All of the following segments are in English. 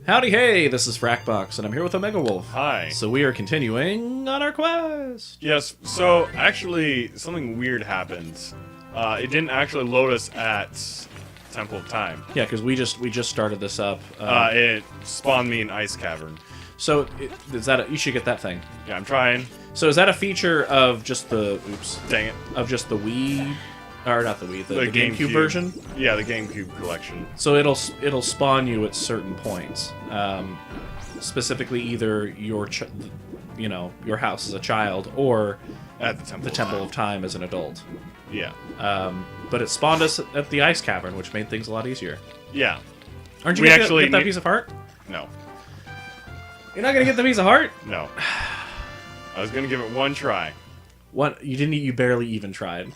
Howdy hey, this is Frakbox, and I'm here with OmegaWolf. Hi. So we are continuing on our quest. Yes, so actually something weird happened. It didn't actually load us at Temple of Time. Yeah, because we just started this up. It spawned me an ice cavern. So is that you should get that thing. Yeah, I'm trying. So is that a feature of just the Dang it. of just the Wii, or not the Wii, the GameCube GameCube version? Yeah, the GameCube collection. So it'll spawn you at certain points. Specifically, either your house as a child or At the Temple of Time as an adult. Yeah. But it spawned us at the ice cavern, which made things a lot easier. Yeah. Aren't you We gonna actually get that need- piece of heart? No. You're not gonna get the piece of heart? No. I was gonna give it one try. What? You didn't. You barely even tried.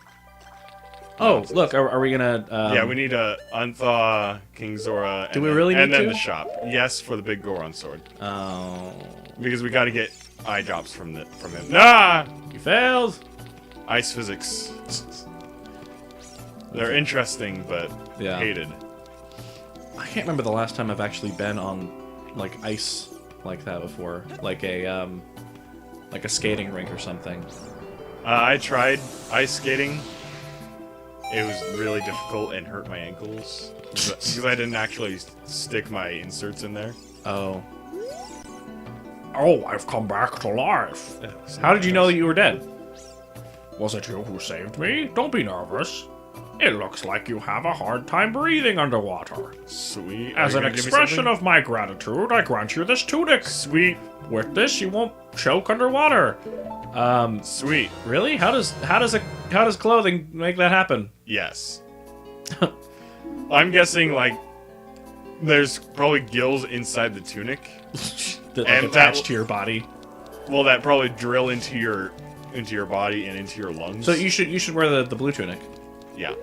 Oh, look. Are we gonna? Yeah, we need to unthaw King Zora. And Do we then, really and need then to? the shop. Yes, for the big Goron sword. Oh, Because we got to get eye drops from him. Nah! you failed. Ice physics. They're interesting, but Yeah. hated. I can't remember the last time I've actually been on like ice like that before, like a skating rink or something. I tried ice skating. It was really difficult and hurt my ankles. Because I didn't actually stick my inserts in there. Oh. Oh, I've come back to life. How did you know that you were dead? Was it you who saved me? Don't be nervous. It looks like you have a hard time breathing underwater. Sweet. As an expression of my gratitude, I grant you this tunic. Sweet. With this, you won't choke underwater. Sweet. Really? How does clothing make that happen? Yes. I'm guessing, like, there's probably gills inside the tunic. That And attached that- to your body. Well, that probably drill into your body and into your lungs. So you should wear the blue tunic. Yeah.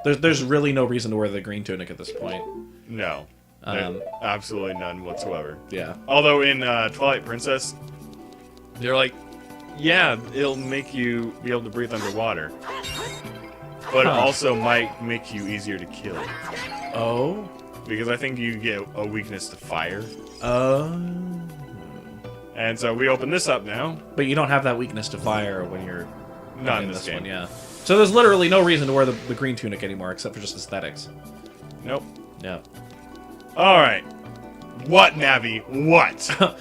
There's really no reason to wear the green tunic at this point. No. Absolutely none whatsoever. Yeah. Although in Twilight Princess, they're like, yeah, it'll make you be able to breathe underwater. But it also might make you easier to kill. Oh. Because I think you get a weakness to fire. Oh. And so we open this up now. But you don't have that weakness to fire when you're Not in this game. one, yeah. So there's literally no reason to wear the green tunic anymore, except for just aesthetics. Nope. Yeah. Alright. What, Navi? What?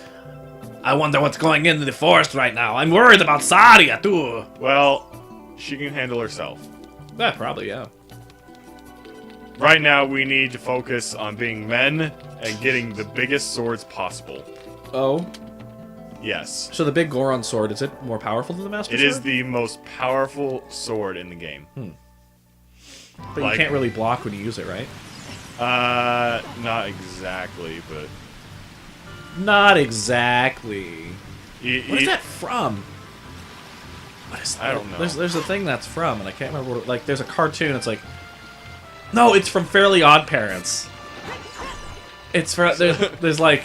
I wonder what's going into the forest right now. I'm worried about Saria, too. Well, she can handle herself. Yeah, probably, yeah. Right now, we need to focus on being men and getting the biggest swords possible. Oh. Yes. So the big Goron sword, is it more powerful than the Master It Sword? is the most powerful sword in the game. But you can't really block when you use it, right? Not exactly, but... Not exactly. What is that? that from? What is that? I don't know. There's a thing that's from, and I can't remember what... Like, there's a cartoon, it's like... No, it's from Fairly Odd Parents. It's from... There's like...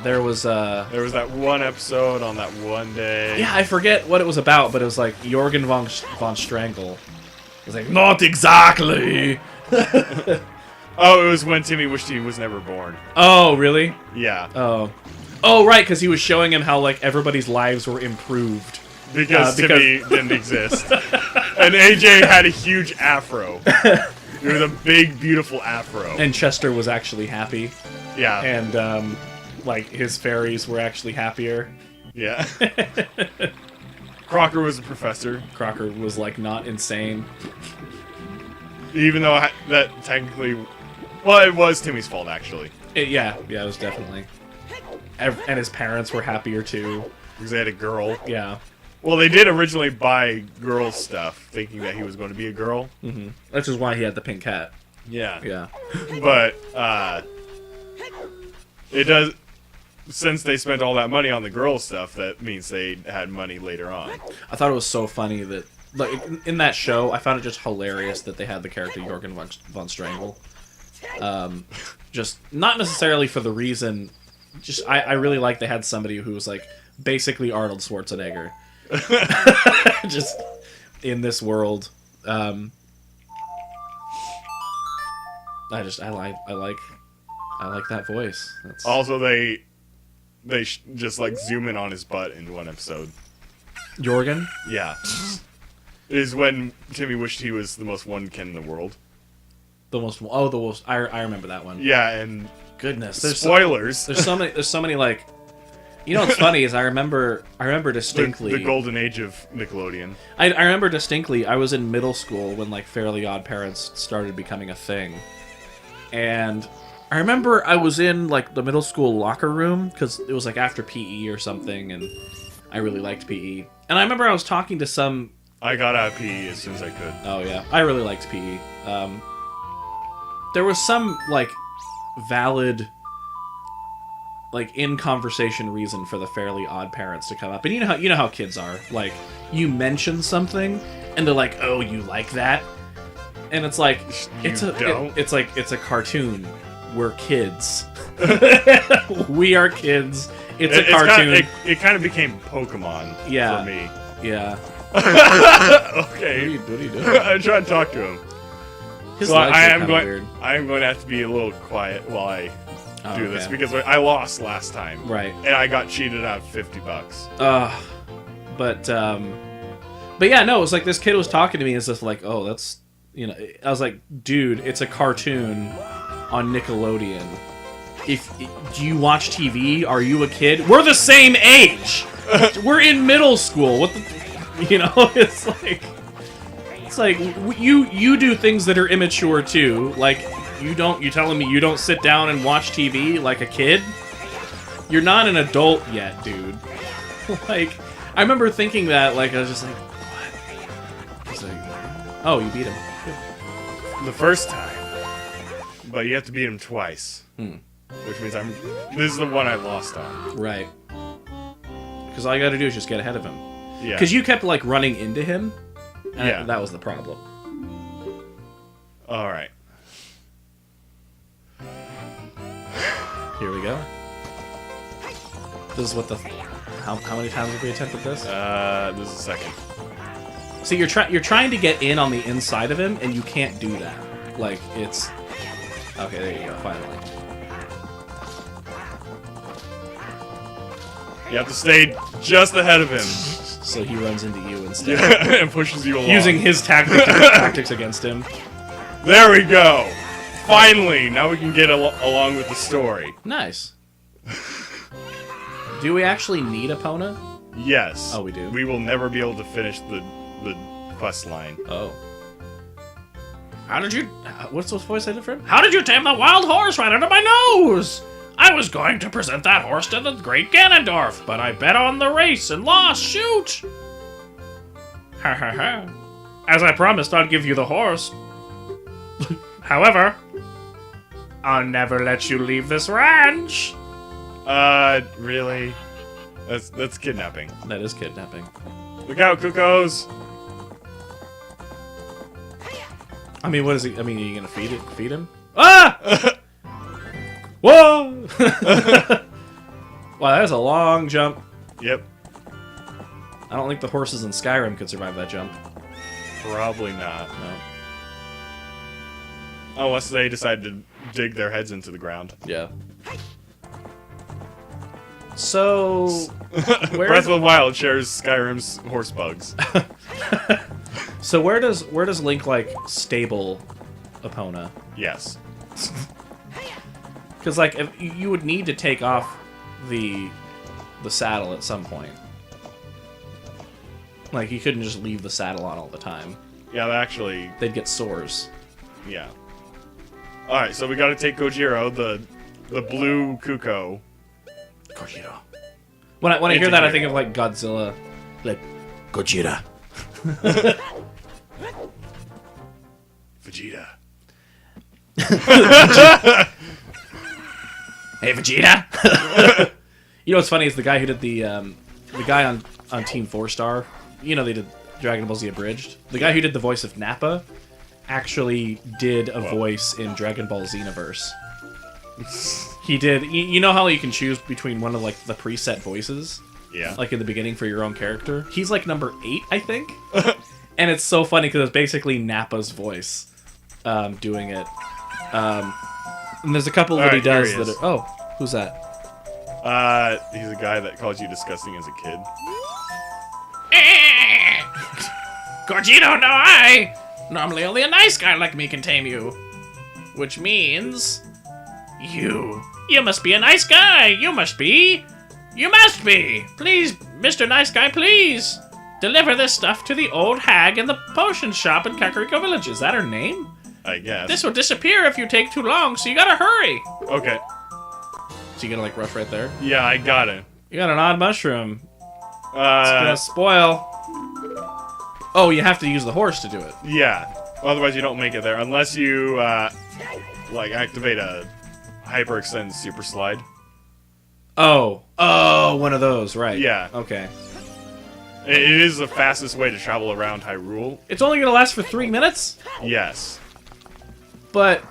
There was that one episode on that one day. Yeah, I forget what it was about, but it was like Jorgen von Strangle. It was like, not exactly! Oh, it was when Timmy wished he was never born. Oh, really? Yeah. Oh, right, because he was showing him how, like, everybody's lives were improved. Because Timmy didn't exist. And AJ had a huge afro. It was a big, beautiful afro. And Chester was actually happy. Yeah. And, like, his fairies were actually happier. Yeah. Crocker was a professor. Crocker was, like, not insane. Even though that technically... Well, it was Timmy's fault, actually. Yeah, it was definitely. And his parents were happier, too. Because they had a girl. Yeah. Well, they did originally buy girl stuff, thinking that he was going to be a girl. Mm-hmm. Which is why he had the pink cat. Yeah. Yeah. But, it does... Since they spent all that money on the girl stuff, that means they had money later on. I thought it was so funny that, like, in that show, I found it just hilarious that they had the character Jorgen von Strangle. Just, not necessarily for the reason, just, I really like they had somebody who was, like, basically Arnold Schwarzenegger. Just, in this world. I I like that voice. That's... Also, they just like zoom in on his butt in one episode. Jorgen? Yeah. Is when Timmy wished he was the most one Ken in the world. The most. I remember that one. Yeah, and goodness, spoilers. There's so many like. You know what's funny is I remember distinctly the golden age of Nickelodeon. I remember distinctly. I was in middle school when like Fairly Odd Parents started becoming a thing, and I remember I was in like the middle school locker room because it was like after PE or something, and I really liked PE. And I remember I was talking to some. I got out of PE as soon as I could. Oh yeah, I really liked PE. There was some like valid, like in conversation reason for the Fairly Odd Parents to come up, and you know how kids are. Like you mention something, and they're like, "Oh, you like that?" And it's like it's a cartoon. We're kids. We are kids. It's a cartoon. It kind of became Pokemon for me. Yeah. Okay. What are you doing? I'm trying to talk to him. So I am going to have to be a little quiet while I do this because I lost last time. Right. And I got cheated out of $50. But yeah, no, it was like this kid was talking to me and it's just like, oh, that's, you know, I was like, dude, it's a cartoon on Nickelodeon. Do you watch TV? Are you a kid? We're the same age. We're in middle school. What the, you know, it's like you do things that are immature too. Like you telling me you don't sit down and watch TV like a kid? You're not an adult yet, dude. Like I remember thinking that, like I was just like, what? I was like, oh, you beat him. Good. The first time. But you have to beat him twice. Which means this is the one I lost on. Right. Because all you gotta do is just get ahead of him. Yeah. Because you kept, like, running into him. And that was the problem. Alright. Here we go. This is what the... How many times have we attempted this? This is the second. See, you're trying to get in on the inside of him, and you can't do that. Like, it's... Okay, there you go, finally. You have to stay just ahead of him. So he runs into you instead. And pushes you along. Using his tactics against him. There we go! Finally! Now we can get along with the story. Nice. Do we actually need Epona? Yes. Oh, we do? We will never be able to finish the quest line. Oh. How did you... What's the voice I did for him? How did you tame the wild horse right under my nose? I was going to present that horse to the great Ganondorf, but I bet on the race and lost. Shoot! Ha ha ha. As I promised, I'd give you the horse. However, I'll never let you leave this ranch. Really? That's kidnapping. That is kidnapping. Look out, Cuckoos! I mean, what is he? I mean, are you gonna feed him? Ah! Whoa! Wow, that's a long jump. Yep. I don't think the horses in Skyrim could survive that jump. Probably not. No. Unless they decide to dig their heads into the ground. Yeah. So, Breath of the Wild shares Skyrim's horse bugs. So where does Link like stable Epona? Yes. Because like if, you would need to take off the saddle at some point. Like you couldn't just leave the saddle on all the time. Yeah, actually. They'd get sores. Yeah. All right, so we got to take Gojiro, the blue Cucco. Gojira. When I hear that, I think of like Godzilla, like Gojira. Vegeta. Hey, Vegeta. You know what's funny is the guy who did the guy on Team 4-Star. You know they did Dragon Ball Z Abridged. The guy who did the voice of Nappa actually did a voice in Dragon Ball Xenoverse. He did. You know how you can choose between one of like the preset voices? Yeah. Like in the beginning for your own character. He's like number 8, I think. And it's so funny because it's basically Nappa's voice doing it. And there's a couple that he Alright, does here he that is. are... Oh, who's that? He's a guy that calls you disgusting as a kid. Gorgito, no I! Normally only a nice guy like me can tame you. Which means... You must be a nice guy! You must be! Please, Mr. Nice Guy, please! Deliver this stuff to the old hag in the potion shop in Kakariko Village. Is that her name? I guess. This will disappear if you take too long, so you gotta hurry! Okay. So you gonna, like, rush right there? Yeah, I got it. You got an odd mushroom. It's gonna spoil. Oh, you have to use the horse to do it. Yeah. Otherwise, you don't make it there unless you like activate a hyperextend super slide. Oh, one of those, right? Yeah. Okay. It is the fastest way to travel around Hyrule. It's only gonna last for 3 minutes, Yes. but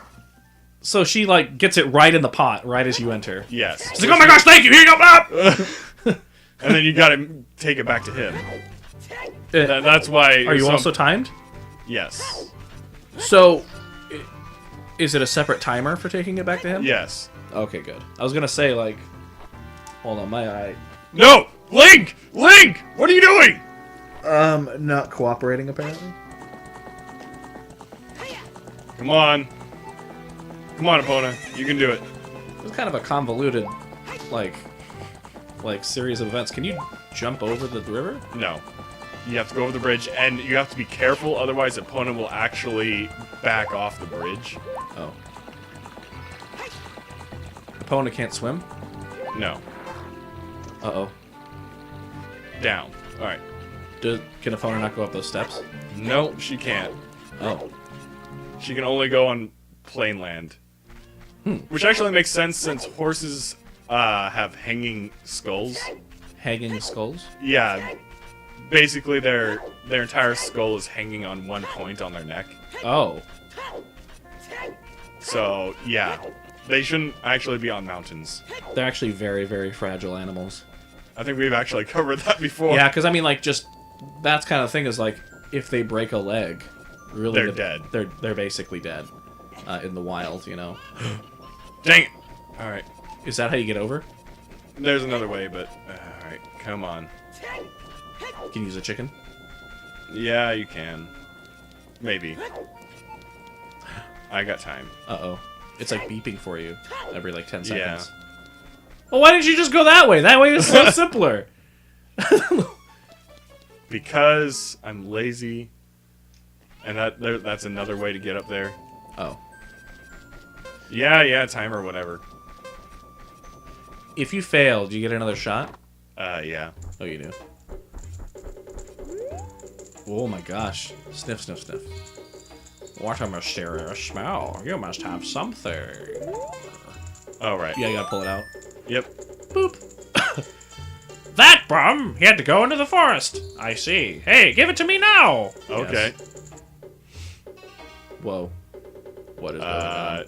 so she like gets it right in the pot right as you enter. Yes. She's like, oh my gosh, thank you, here you go, Bob! And then you gotta take it back to him. That's why. Are you also timed? Yes. So, is it a separate timer for taking it back to him? Yes. Okay, good. I was gonna say like, hold on, my eye. No! Link! Link! What are you doing? Not cooperating apparently. Come on. Come on, Epona. You can do it. It's kind of a convoluted, like series of events. Can you jump over the river? No. You have to go over the bridge, and you have to be careful, otherwise Epona will actually back off the bridge. Oh. Opponent can't swim? No. Uh-oh. Down. Alright. Can opponent not go up those steps? No, she can't. Oh. She can only go on plain land. Which actually makes sense since horses have hanging skulls. Hanging skulls? Yeah. Basically, their entire skull is hanging on one point on their neck. Oh. So, yeah. They shouldn't actually be on mountains. They're actually very, very fragile animals. I think we've actually covered that before. Yeah, because I mean, like, just that's kind of thing is like, if they break a leg, really, They're dead. They're basically dead in the wild, you know. Dang it! Alright. Is that how you get over? There's another way, but... Alright, come on. Can you use a chicken? Yeah, you can. Maybe. I got time. Uh-oh. It's like beeping for you every like 10 Yeah. seconds. Well, why didn't you just go that way? That way is so simpler. Because I'm lazy. And that's another way to get up there. Oh. Yeah, timer, whatever. If you fail, do you get another shot? Yeah. Oh, you do. Oh my gosh. Sniff, sniff, sniff. What a mysterious smell. You must have something. Oh, right. Yeah, you gotta pull it out. Yep. Boop. That bum! He had to go into the forest. I see. Hey, give it to me now! Okay. Yes. Whoa. What is going on?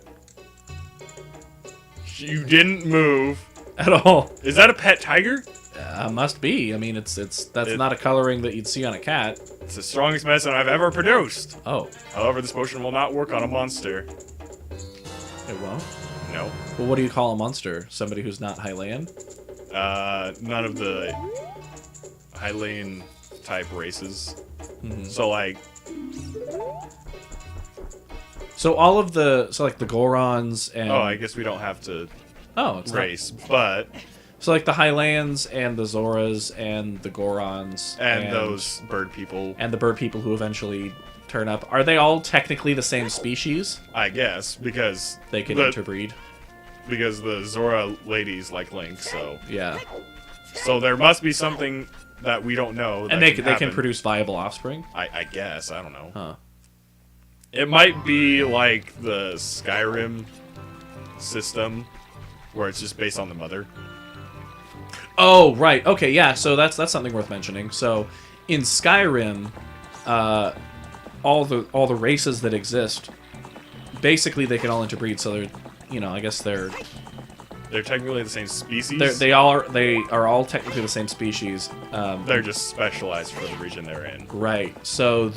You didn't move. At all. Is that a pet tiger? Must be. I mean, that's not a coloring that you'd see on a cat. It's the strongest medicine I've ever produced. Oh. However, this potion will not work on a monster. It won't? No. Well, what do you call a monster? Somebody who's not Hylian? None of the Hylian type races. Mm-hmm. So, like... So all of the... So, like, the Gorons and... Oh, I guess we don't have to Oh, it's race, but... So, like, the Hylians and the Zoras and the Gorons... And those bird people. And the bird people who eventually turn up. Are they all technically the same species? I guess, because... They can interbreed? Because the Zora ladies like Link, so... Yeah. So there must be something that we don't know that And they can can produce viable offspring? I guess, I don't know. Huh. It might be like the Skyrim system, where it's just based on the mother. Oh, right. Okay, yeah, so that's something worth mentioning. So, in Skyrim, all the races that exist, basically they can all interbreed, so they're, you know, I guess they're technically the same species. they are all technically the same species. They're just specialized for the region they're in. Right. So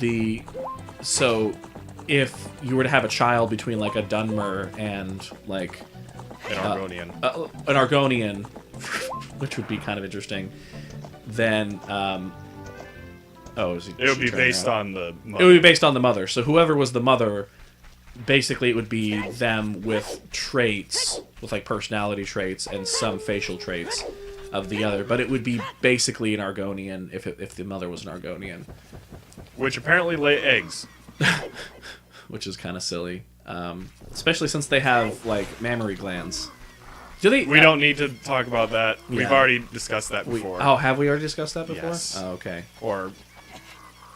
if you were to have a child between like a Dunmer and like An Argonian. an Argonian, which would be kind of interesting, then it It would be based on the mother. It would be based on the mother. So whoever was the mother, basically it would be them with traits, with like personality traits and some facial traits of the other. But it would be basically an Argonian if the mother was an Argonian. Which apparently lay eggs. Which is kind of silly. Especially since they have like mammary glands. Do they? We don't need to talk about that. Yeah. We've already discussed that before. Oh, have we already discussed that before? Yes. Oh, okay. Or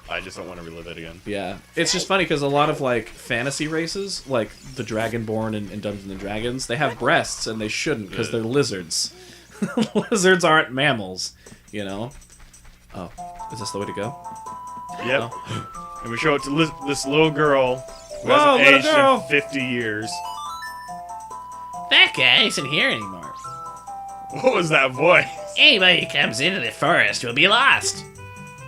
I just don't want to relive it again. Yeah, it's just funny because a lot of like fantasy races, like the Dragonborn in Dungeons and Dragons, they have breasts and they shouldn't because they're lizards. Lizards aren't mammals, you know. Oh, is this the way to go? Yep. Oh. And we show it to this little girl who Whoa, hasn't little aged girl! in 50 years. That guy isn't here anymore. What was that voice? Anybody who comes into the forest will be lost.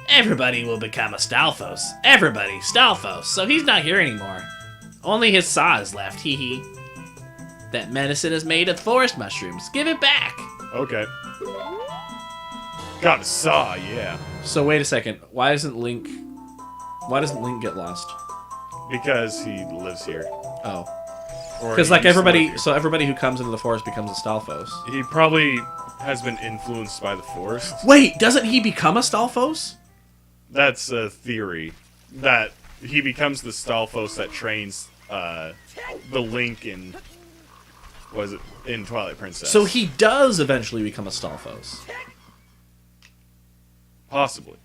Everybody will become a Stalfos. Everybody, Stalfos. So he's not here anymore. Only his saw is left, hee hee. That medicine is made of forest mushrooms. Give it back. Okay. Got a saw, yeah. So wait a second. Why doesn't Link get lost? Because he lives here. Oh, Or because he like used to live everybody, here. so everybody who comes into the forest becomes a Stalfos. He probably has been influenced by the forest. Wait, doesn't he become a Stalfos? That's a theory. That he becomes the Stalfos that trains the Link in... Was it in Twilight Princess? So he does eventually become a Stalfos. Possibly.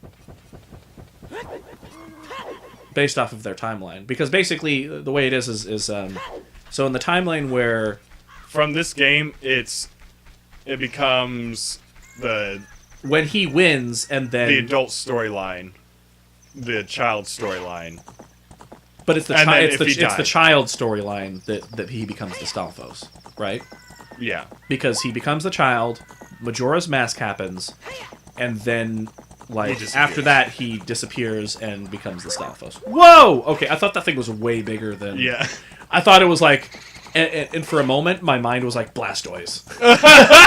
Based off of their timeline, because basically the way it is so in the timeline where From this game, it becomes when he wins and then the adult storyline, the child storyline. but it's the and then it's if the he it's the died. child storyline that he becomes the Stalfos, right? Yeah. Because he becomes the child, Majora's Mask happens, and then like disappears. after that he disappears and becomes the Stalfos. Whoa! Okay, I thought that thing was way bigger than Yeah. I thought it was like, and for a moment, my mind was like Blastoise.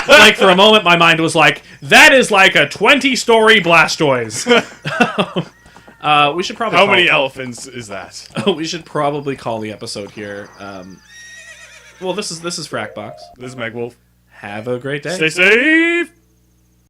Like for a moment, my mind was like, that is like a 20-story Blastoise. We should probably. How many elephants is that? We should probably call the episode here. Well, this is Frakbox. This is MegWolf. Have a great day. Stay safe!